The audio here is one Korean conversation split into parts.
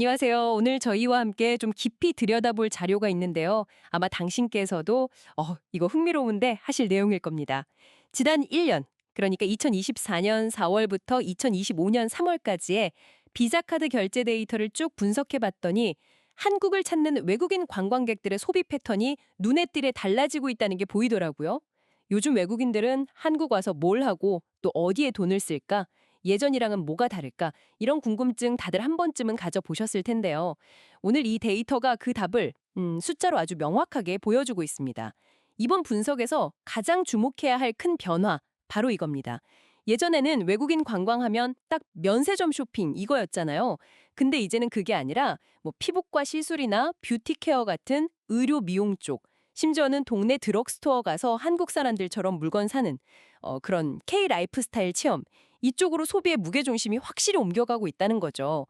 안녕하세요. 오늘 저희와 함께 좀 깊이 들여다볼 자료가 있는데요. 아마 당신께서도 이거 흥미로운데 하실 내용일 겁니다. 지난 1년, 그러니까 2024년 4월부터 2025년 3월까지의 비자카드 결제 데이터를 쭉 분석해 봤더니 한국을 찾는 외국인 관광객들의 소비 패턴이 눈에 띄게 달라지고 있다는 게 보이더라고요. 요즘 외국인들은 한국 와서 뭘 하고 또 어디에 돈을 쓸까? 예전이랑은 뭐가 다를까? 이런 궁금증 다들 한 번쯤은 가져보셨을 텐데요. 오늘 이 데이터가 그 답을 숫자로 아주 명확하게 보여주고 있습니다. 이번 분석에서 가장 주목해야 할 큰 변화, 바로 이겁니다. 예전에는 외국인 관광하면 딱 면세점 쇼핑 이거였잖아요. 근데 이제는 그게 아니라 뭐 피부과 시술이나 뷰티 케어 같은 의료 미용 쪽, 심지어는 동네 드럭스토어 가서 한국 사람들처럼 물건 사는 그런 K 라이프스타일 체험, 이쪽으로 소비의 무게중심이 확실히 옮겨가고 있다는 거죠.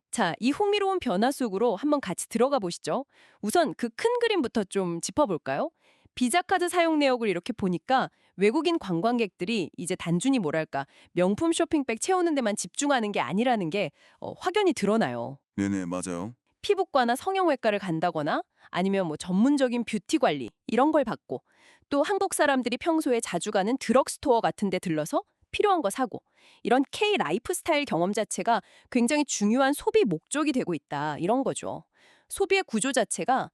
자, 이 흥미로운 변화 속으로 한번 같이 들어가 보시죠. 우선 그 큰 그림부터 좀 짚어볼까요? 비자카드 사용 내역을 이렇게 보니까 외국인 관광객들이 이제 단순히 뭐랄까 명품 쇼핑백 채우는 데만 집중하는 게 아니라는 게 확연히 드러나요. 네네, 맞아요. 피부과나 성형외과를 간다거나 아니면 뭐 전문적인 뷰티 관리 이런 걸 받고 또 한국 사람들이 평소에 자주 가는 드럭스토어 같은 데 들러서 필요한 거 사고 이런 K 라이프스타일 경험 자체가 굉장히 중요한 소비 목적이 되고 있다 이런 거죠. 소비의 구조 자체가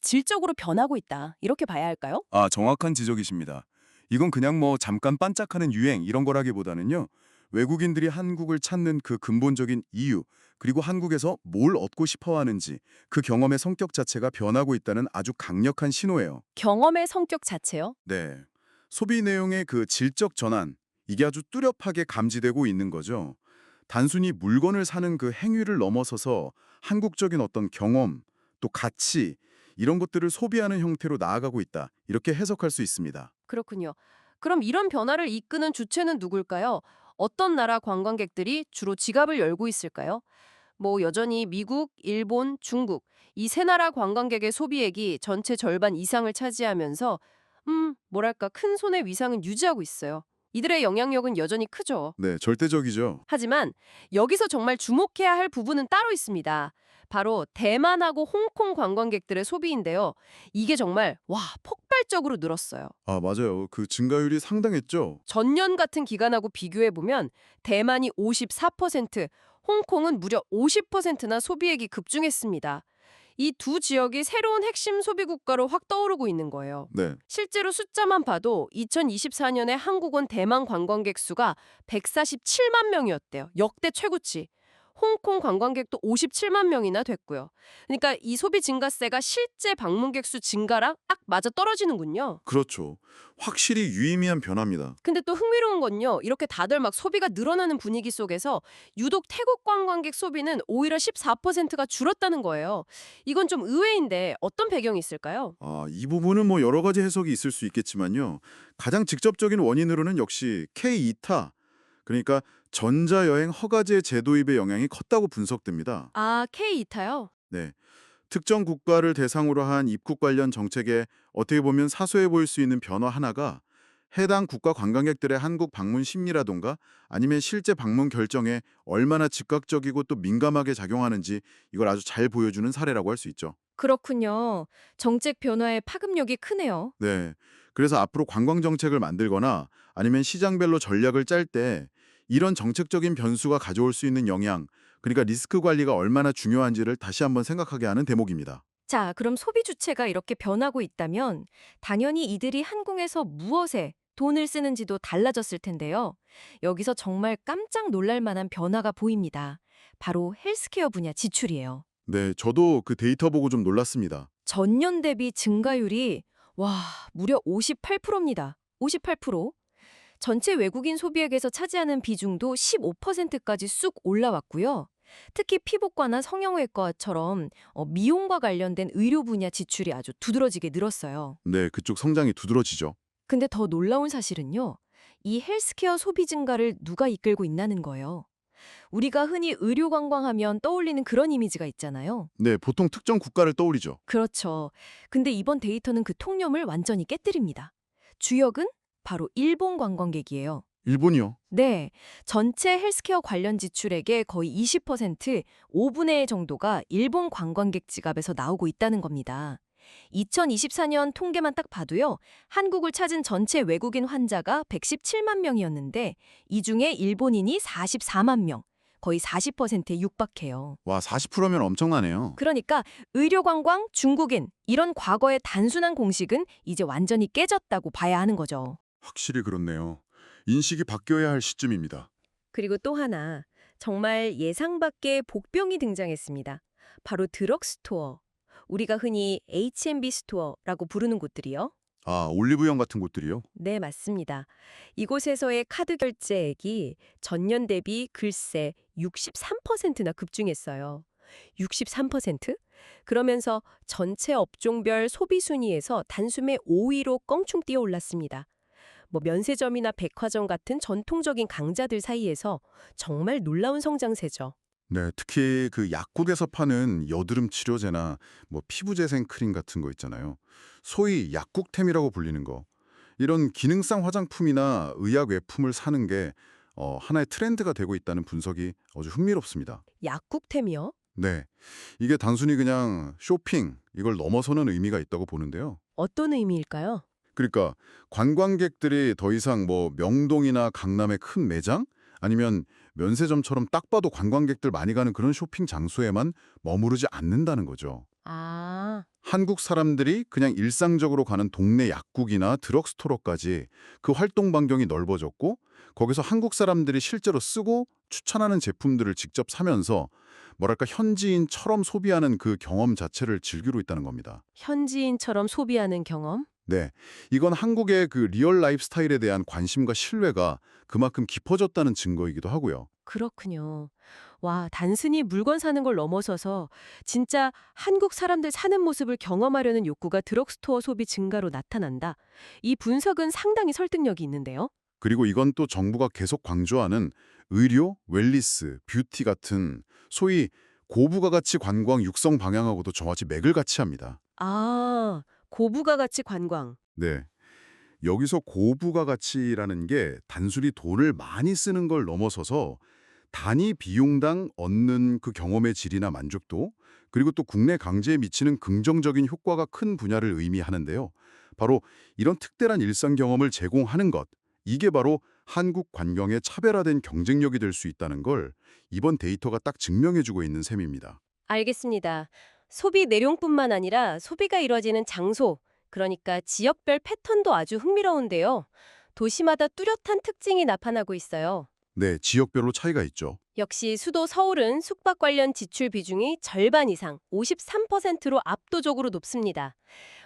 질적으로 변하고 있다 이렇게 봐야 할까요? 아, 정확한 지적이십니다. 이건 그냥 뭐 잠깐 반짝하는 유행 이런 거라기보다는요. 외국인들이 한국을 찾는 그 근본적인 이유, 그리고 한국에서 뭘 얻고 싶어 하는지 그 경험의 성격 자체가 변하고 있다는 아주 강력한 신호예요. 경험의 성격 자체요? 네. 소비 내용의 그 질적 전환, 이게 아주 뚜렷하게 감지되고 있는 거죠. 단순히 물건을 사는 그 행위를 넘어서서 한국적인 어떤 경험, 또 가치, 이런 것들을 소비하는 형태로 나아가고 있다. 이렇게 해석할 수 있습니다. 그렇군요. 그럼 이런 변화를 이끄는 주체는 누굴까요? 어떤 나라 관광객들이 주로 지갑을 열고 있을까요? 뭐 여전히 미국, 일본, 중국 이 세 나라 관광객의 소비액이 전체 절반 이상을 차지하면서 뭐랄까 큰 손해 위상은 유지하고 있어요. 이들의 영향력은 여전히 크죠. 네, 절대적이죠. 하지만 여기서 정말 주목해야 할 부분은 따로 있습니다. 바로 대만하고 홍콩 관광객들의 소비인데요. 이게 정말 폭발적으로 늘었어요. 아, 맞아요. 그 증가율이 상당했죠. 전년 같은 기간하고 비교해 보면 대만이 54%, 홍콩은 무려 50%나 소비액이 급증했습니다. 이 두 지역이 새로운 핵심 소비 국가로 확 떠오르고 있는 거예요. 네. 실제로 숫자만 봐도 2024년에 한국은 대만 관광객 수가 147만 명이었대요. 역대 최고치. 홍콩 관광객도 57만 명이나 됐고요. 그러니까 이 소비 증가세가 실제 방문객 수 증가랑 딱 맞아 떨어지는군요. 그렇죠. 확실히 유의미한 변화입니다. 근데 또 흥미로운 건요. 이렇게 다들 막 소비가 늘어나는 분위기 속에서 유독 태국 관광객 소비는 오히려 14%가 줄었다는 거예요. 이건 좀 의외인데 어떤 배경이 있을까요? 아, 이 부분은 뭐 여러 가지 해석이 있을 수 있겠지만요. 가장 직접적인 원인으로는 역시 K2타, 그러니까 전자여행 허가제 제도입의 영향이 컸다고 분석됩니다. 아, K2타요? 네. 특정 국가를 대상으로 한 입국 관련 정책에 어떻게 보면 사소해 보일 수 있는 변화 하나가 해당 국가 관광객들의 한국 방문 심리라던가 아니면 실제 방문 결정에 얼마나 즉각적이고 또 민감하게 작용하는지 이걸 아주 잘 보여주는 사례라고 할 수 있죠. 그렇군요. 정책 변화의 파급력이 크네요. 네. 그래서 앞으로 관광 정책을 만들거나 아니면 시장별로 전략을 짤 때 이런 정책적인 변수가 가져올 수 있는 영향, 그러니까 리스크 관리가 얼마나 중요한지를 다시 한번 생각하게 하는 대목입니다. 자, 그럼 소비 주체가 이렇게 변하고 있다면 당연히 이들이 한국에서 무엇에 돈을 쓰는지도 달라졌을 텐데요. 여기서 정말 깜짝 놀랄 만한 변화가 보입니다. 바로 헬스케어 분야 지출이에요. 네, 저도 그 데이터 보고 좀 놀랐습니다. 전년 대비 증가율이 와, 무려 58%입니다. 58%. 전체 외국인 소비액에서 차지하는 비중도 15%까지 쑥 올라왔고요. 특히 피부과나 성형외과처럼 미용과 관련된 의료 분야 지출이 아주 두드러지게 늘었어요. 네, 그쪽 성장이 두드러지죠. 근데 더 놀라운 사실은요. 이 헬스케어 소비 증가를 누가 이끌고 있나는 거예요. 우리가 흔히 의료 관광하면 떠올리는 그런 이미지가 있잖아요. 네, 보통 특정 국가를 떠올리죠. 그렇죠. 근데 이번 데이터는 그 통념을 완전히 깨뜨립니다. 주역은 바로 일본 관광객이에요. 일본이요? 네, 전체 헬스케어 관련 지출액의 거의 20%, 5분의 1 정도가 일본 관광객 지갑에서 나오고 있다는 겁니다. 2024년 통계만 딱 봐도요, 한국을 찾은 전체 외국인 환자가 117만 명이었는데, 이 중에 일본인이 44만 명, 거의 40%에 육박해요. 와, 40%면 엄청나네요. 그러니까 의료 관광, 중국인, 이런 과거의 단순한 공식은 이제 완전히 깨졌다고 봐야 하는 거죠. 확실히 그렇네요. 인식이 바뀌어야 할 시점입니다. 그리고 또 하나, 정말 예상 밖의 복병이 등장했습니다. 바로 드럭스토어. 우리가 흔히 H&B 스토어라고 부르는 곳들이요. 아, 올리브영 같은 곳들이요? 네, 맞습니다. 이곳에서의 카드 결제액이 전년 대비 글쎄 63%나 급증했어요. 63%? 그러면서 전체 업종별 소비 순위에서 단숨에 5위로 껑충 뛰어 올랐습니다. 뭐 면세점이나 백화점 같은 전통적인 강자들 사이에서 정말 놀라운 성장세죠. 네, 특히 그 약국에서 파는 여드름 치료제나 뭐 피부재생 크림 같은 거 있잖아요. 소위 약국템이라고 불리는 거. 이런 기능성 화장품이나 의약 외품을 사는 게 하나의 트렌드가 되고 있다는 분석이 아주 흥미롭습니다. 약국템이요? 네, 이게 단순히 그냥 쇼핑, 이걸 넘어서는 의미가 있다고 보는데요. 어떤 의미일까요? 그러니까 관광객들이 더 이상 뭐 명동이나 강남의 큰 매장 아니면 면세점처럼 딱 봐도 관광객들 많이 가는 그런 쇼핑 장소에만 머무르지 않는다는 거죠. 아, 한국 사람들이 그냥 일상적으로 가는 동네 약국이나 드럭스토어까지 그 활동 반경이 넓어졌고 거기서 한국 사람들이 실제로 쓰고 추천하는 제품들을 직접 사면서 뭐랄까 현지인처럼 소비하는 그 경험 자체를 즐기고 있다는 겁니다. 현지인처럼 소비하는 경험? 네, 이건 한국의 그 리얼 라이프 스타일에 대한 관심과 신뢰가 그만큼 깊어졌다는 증거이기도 하고요. 그렇군요. 와, 단순히 물건 사는 걸 넘어서서 진짜 한국 사람들 사는 모습을 경험하려는 욕구가 드럭스토어 소비 증가로 나타난다. 이 분석은 상당히 설득력이 있는데요. 그리고 이건 또 정부가 계속 강조하는 의료, 웰니스, 뷰티 같은 소위 고부가 가치 관광 육성 방향하고도 저같이 맥을 같이 합니다. 아, 고부가 가치 관광. 네, 여기서 고부가 가치라는 게 단순히 돈을 많이 쓰는 걸 넘어서서 단위 비용당 얻는 그 경험의 질이나 만족도, 그리고 또 국내 경제에 미치는 긍정적인 효과가 큰 분야를 의미하는데요. 바로 이런 특별한 일상 경험을 제공하는 것, 이게 바로 한국 관광의 차별화된 경쟁력이 될 수 있다는 걸 이번 데이터가 딱 증명해주고 있는 셈입니다. 알겠습니다. 소비 내용뿐만 아니라 소비가 이루어지는 장소, 그러니까 지역별 패턴도 아주 흥미로운데요. 도시마다 뚜렷한 특징이 나타나고 있어요. 네, 지역별로 차이가 있죠. 역시 수도 서울은 숙박 관련 지출 비중이 절반 이상 53%로 압도적으로 높습니다.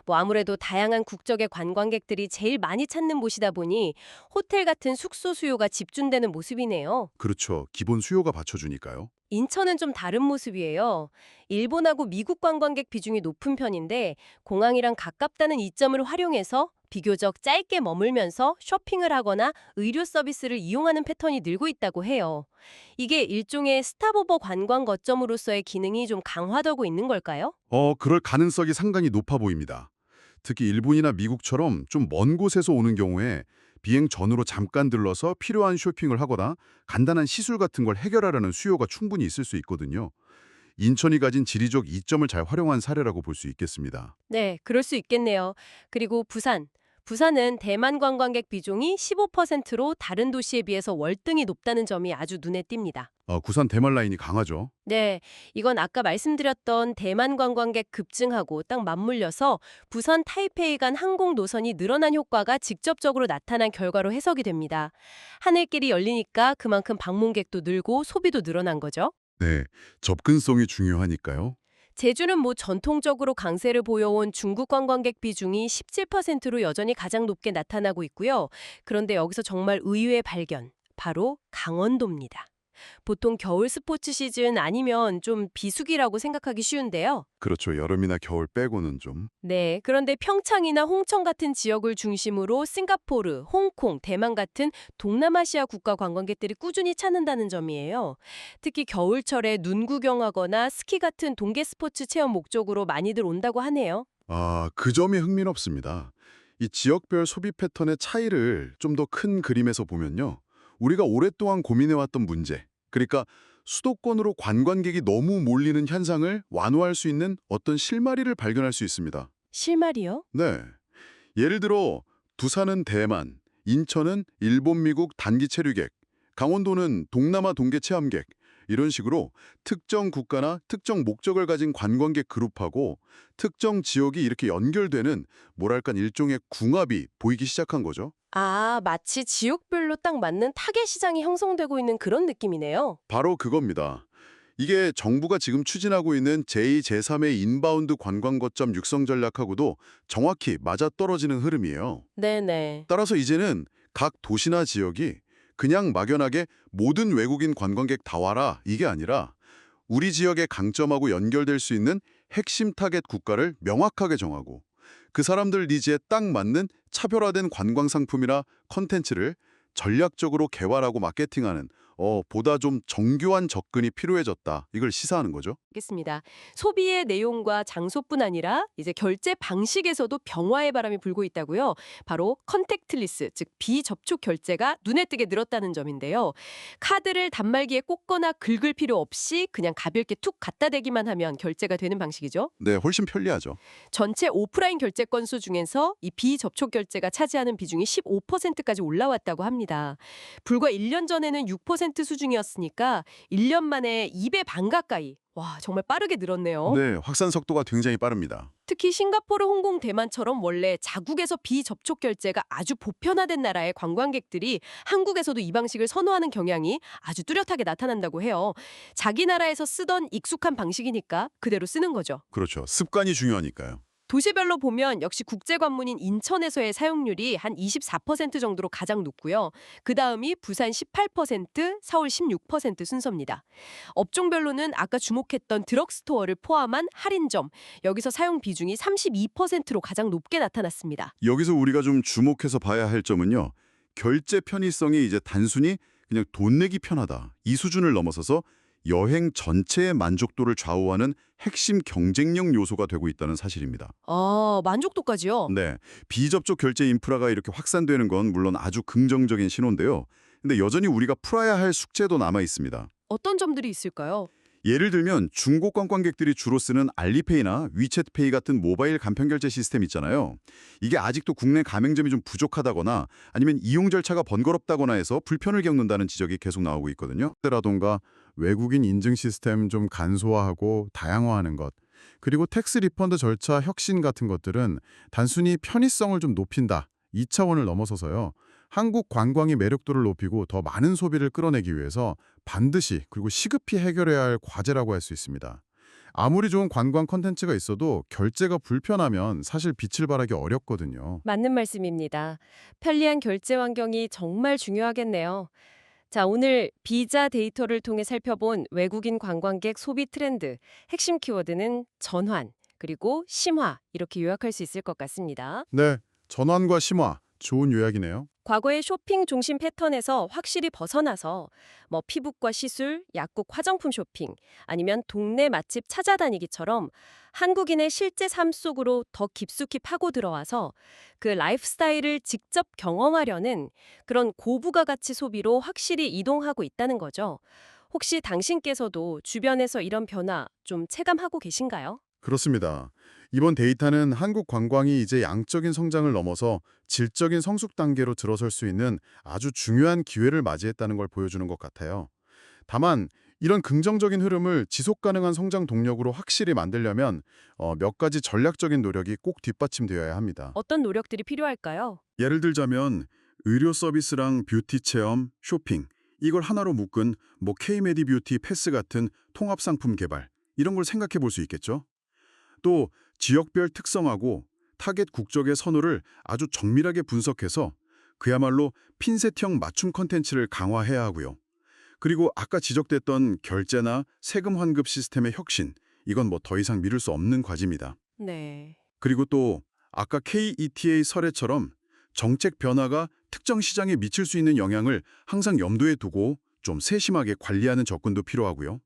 뭐 아무래도 다양한 국적의 관광객들이 제일 많이 찾는 곳이다 보니 호텔 같은 숙소 수요가 집중되는 모습이네요. 그렇죠. 기본 수요가 받쳐주니까요. 인천은 좀 다른 모습이에요. 일본하고 미국 관광객 비중이 높은 편인데 공항이랑 가깝다는 이점을 활용해서 비교적 짧게 머물면서 쇼핑을 하거나 의료 서비스를 이용하는 패턴이 늘고 있다고 해요. 이게 일종의 스탑오버 관광 거점으로서의 기능이 좀 강화되고 있는 걸까요? 그럴 가능성이 상당히 높아 보입니다. 특히 일본이나 미국처럼 좀 먼 곳에서 오는 경우에 비행 전후로 잠깐 들러서 필요한 쇼핑을 하거나 간단한 시술 같은 걸 해결하려는 수요가 충분히 있을 수 있거든요. 인천이 가진 지리적 이점을 잘 활용한 사례라고 볼 수 있겠습니다. 네, 그럴 수 있겠네요. 그리고 부산. 부산은 대만 관광객 비중이 15%로 다른 도시에 비해서 월등히 높다는 점이 아주 눈에 띕니다. 구산 대만 라인이 강하죠. 네, 이건 아까 말씀드렸던 대만 관광객 급증하고 딱 맞물려서 부산 타이페이 간 항공 노선이 늘어난 효과가 직접적으로 나타난 결과로 해석이 됩니다. 하늘길이 열리니까 그만큼 방문객도 늘고 소비도 늘어난 거죠. 네, 접근성이 중요하니까요. 제주는 뭐 전통적으로 강세를 보여온 중국 관광객 비중이 17%로 여전히 가장 높게 나타나고 있고요. 그런데 여기서 정말 의외의 발견, 바로 강원도입니다. 보통 겨울 스포츠 시즌 아니면 좀 비수기라고 생각하기 쉬운데요. 그렇죠. 여름이나 겨울 빼고는 좀. 네, 그런데 평창이나 홍천 같은 지역을 중심으로 싱가포르, 홍콩, 대만 같은 동남아시아 국가 관광객들이 꾸준히 찾는다는 점이에요. 특히 겨울철에 눈 구경하거나 스키 같은 동계 스포츠 체험 목적으로 많이들 온다고 하네요. 그 점이 흥미롭습니다. 이 지역별 소비 패턴의 차이를 좀 더 큰 그림에서 보면요. 우리가 오랫동안 고민해왔던 문제, 그러니까 수도권으로 관광객이 너무 몰리는 현상을 완화할 수 있는 어떤 실마리를 발견할 수 있습니다. 실말이요? 네. 예를 들어 부산은 대만, 인천은 일본, 미국 단기 체류객, 강원도는 동남아 동계 체험객, 이런 식으로 특정 국가나 특정 목적을 가진 관광객 그룹하고 특정 지역이 이렇게 연결되는 뭐랄까 일종의 궁합이 보이기 시작한 거죠. 아, 마치 지역별로 딱 맞는 타겟 시장이 형성되고 있는 그런 느낌이네요. 바로 그겁니다. 이게 정부가 지금 추진하고 있는 제2, 제3의 인바운드 관광 거점 육성 전략하고도 정확히 맞아떨어지는 흐름이에요. 네네. 따라서 이제는 각 도시나 지역이 그냥 막연하게 모든 외국인 관광객 다 와라 이게 아니라 우리 지역의 강점하고 연결될 수 있는 핵심 타겟 국가를 명확하게 정하고 그 사람들 니즈에 딱 맞는 차별화된 관광 상품이나 컨텐츠를 전략적으로 개발하고 마케팅하는 보다 좀 정교한 접근이 필요해졌다. 이걸 시사하는 거죠. 알겠습니다. 소비의 내용과 장소뿐 아니라 이제 결제 방식에서도 병화의 바람이 불고 있다고요. 바로 컨택트리스, 즉 비접촉 결제가 눈에 띄게 늘었다는 점인데요. 카드를 단말기에 꽂거나 긁을 필요 없이 그냥 가볍게 툭 갖다 대기만 하면 결제가 되는 방식이죠. 네, 훨씬 편리하죠. 전체 오프라인 결제 건수 중에서 이 비접촉 결제가 차지하는 비중이 15%까지 올라왔다고 합니다. 불과 1년 전에는 6% 수준이었으니까 1년 만에 2배 반 가까이. 와, 정말 빠르게 늘었네요. 네, 확산 속도가 굉장히 빠릅니다. 특히 싱가포르, 홍콩, 대만처럼 원래 자국에서 비접촉 결제가 아주 보편화된 나라의 관광객들이 한국에서도 이 방식을 선호하는 경향이 아주 뚜렷하게 나타난다고 해요. 자기 나라에서 쓰던 익숙한 방식이니까 그대로 쓰는 거죠. 그렇죠. 습관이 중요하니까요. 도시별로 보면 역시 국제 관문인 인천에서의 사용률이 한 24% 정도로 가장 높고요. 그다음이 부산 18%, 서울 16% 순서입니다. 업종별로는 아까 주목했던 드럭스토어를 포함한 할인점, 여기서 사용 비중이 32%로 가장 높게 나타났습니다. 여기서 우리가 좀 주목해서 봐야 할 점은요. 결제 편의성이 이제 단순히 그냥 돈 내기 편하다. 이 수준을 넘어서서 여행 전체의 만족도를 좌우하는 핵심 경쟁력 요소가 되고 있다는 사실입니다. 아, 만족도까지요? 네, 비접촉 결제 인프라가 이렇게 확산되는 건 물론 아주 긍정적인 신호인데요. 근데 여전히 우리가 풀어야 할 숙제도 남아 있습니다. 어떤 점들이 있을까요? 예를 들면 중국 관광객들이 주로 쓰는 알리페이나 위챗페이 같은 모바일 간편결제 시스템 있잖아요. 이게 아직도 국내 가맹점이 좀 부족하다거나 아니면 이용 절차가 번거롭다거나 해서 불편을 겪는다는 지적이 계속 나오고 있거든요. 라던가 외국인 인증 시스템 좀 간소화하고 다양화하는 것, 그리고 텍스 리펀드 절차 혁신 같은 것들은 단순히 편의성을 좀 높인다. 이 차원을 넘어서서요. 한국 관광의 매력도를 높이고 더 많은 소비를 끌어내기 위해서 반드시 그리고 시급히 해결해야 할 과제라고 할 수 있습니다. 아무리 좋은 관광 콘텐츠가 있어도 결제가 불편하면 사실 빛을 발하기 어렵거든요. 맞는 말씀입니다. 편리한 결제 환경이 정말 중요하겠네요. 자, 오늘 비자 데이터를 통해 살펴본 외국인 관광객 소비 트렌드, 핵심 키워드는 전환, 그리고 심화, 이렇게 요약할 수 있을 것 같습니다. 네, 전환과 심화, 좋은 요약이네요. 과거의 쇼핑 중심 패턴에서 확실히 벗어나서 뭐 피부과 시술, 약국 화장품 쇼핑, 아니면 동네 맛집 찾아다니기처럼 한국인의 실제 삶 속으로 더 깊숙이 파고 들어와서 그 라이프스타일을 직접 경험하려는 그런 고부가 가치 소비로 확실히 이동하고 있다는 거죠. 혹시 당신께서도 주변에서 이런 변화 좀 체감하고 계신가요? 그렇습니다. 이번 데이터는 한국 관광이 이제 양적인 성장을 넘어서 질적인 성숙 단계로 들어설 수 있는 아주 중요한 기회를 맞이했다는 걸 보여주는 것 같아요. 다만 이런 긍정적인 흐름을 지속 가능한 성장 동력으로 확실히 만들려면 몇 가지 전략적인 노력이 꼭 뒷받침되어야 합니다. 어떤 노력들이 필요할까요? 예를 들자면 의료 서비스랑 뷰티 체험, 쇼핑 이걸 하나로 묶은 K메디 뷰티 패스 같은 통합 상품 개발 이런 걸 생각해 볼 수 있겠죠. 또 지역별 특성하고 타겟 국적의 선호를 아주 정밀하게 분석해서 그야말로 핀셋형 맞춤 컨텐츠를 강화해야 하고요. 그리고 아까 지적됐던 결제나 세금 환급 시스템의 혁신, 이건 뭐 더 이상 미룰 수 없는 과제입니다. 네. 그리고 또 아까 KETA 사례처럼 정책 변화가 특정 시장에 미칠 수 있는 영향을 항상 염두에 두고 좀 세심하게 관리하는 접근도 필요하고요.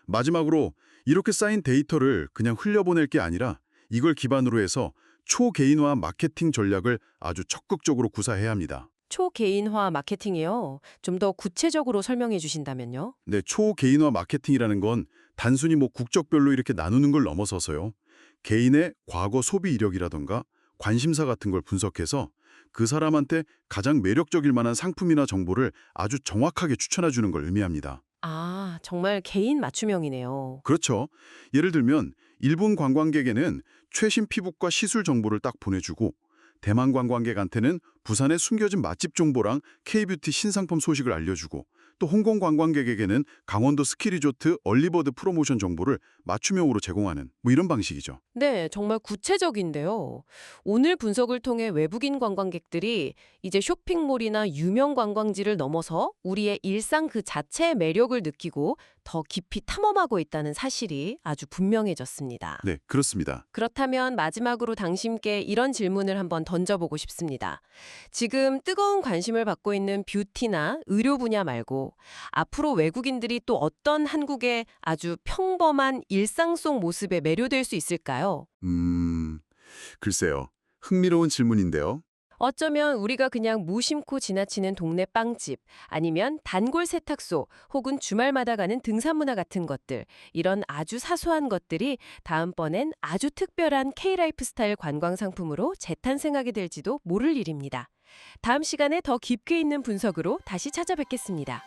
마지막으로 이렇게 쌓인 데이터를 그냥 흘려보낼 게 아니라 이걸 기반으로 해서 초개인화 마케팅 전략을 아주 적극적으로 구사해야 합니다. 초개인화 마케팅이요. 좀 더 구체적으로 설명해 주신다면요. 네, 초개인화 마케팅이라는 건 단순히 뭐 국적별로 이렇게 나누는 걸 넘어서서요. 개인의 과거 소비 이력이라던가 관심사 같은 걸 분석해서 그 사람한테 가장 매력적일 만한 상품이나 정보를 아주 정확하게 추천해 주는 걸 의미합니다. 아, 정말 개인 맞춤형이네요. 그렇죠. 예를 들면 일본 관광객에는 최신 피부과 시술 정보를 딱 보내주고 대만 관광객한테는 부산의 숨겨진 맛집 정보랑 K뷰티 신상품 소식을 알려주고 또 홍콩 관광객에게는 강원도 스키리조트 얼리버드 프로모션 정보를 맞춤형으로 제공하는 뭐 이런 방식이죠. 네, 정말 구체적인데요. 오늘 분석을 통해 외국인 관광객들이 이제 쇼핑몰이나 유명 관광지를 넘어서 우리의 일상 그 자체의 매력을 느끼고 더 깊이 탐험하고 있다는 사실이 아주 분명해졌습니다. 네, 그렇습니다. 그렇다면 마지막으로 당신께 이런 질문을 한번 던져보고 싶습니다. 지금 뜨거운 관심을 받고 있는 뷰티나 의료 분야 말고 앞으로 외국인들이 또 어떤 한국의 아주 평범한 일상 속 모습에 매료될 수 있을까요? 글쎄요. 흥미로운 질문인데요. 어쩌면 우리가 그냥 무심코 지나치는 동네 빵집, 아니면 단골 세탁소, 혹은 주말마다 가는 등산문화 같은 것들, 이런 아주 사소한 것들이 다음번엔 아주 특별한 K라이프 스타일 관광 상품으로 재탄생하게 될지도 모를 일입니다. 다음 시간에 더 깊게 있는 분석으로 다시 찾아뵙겠습니다.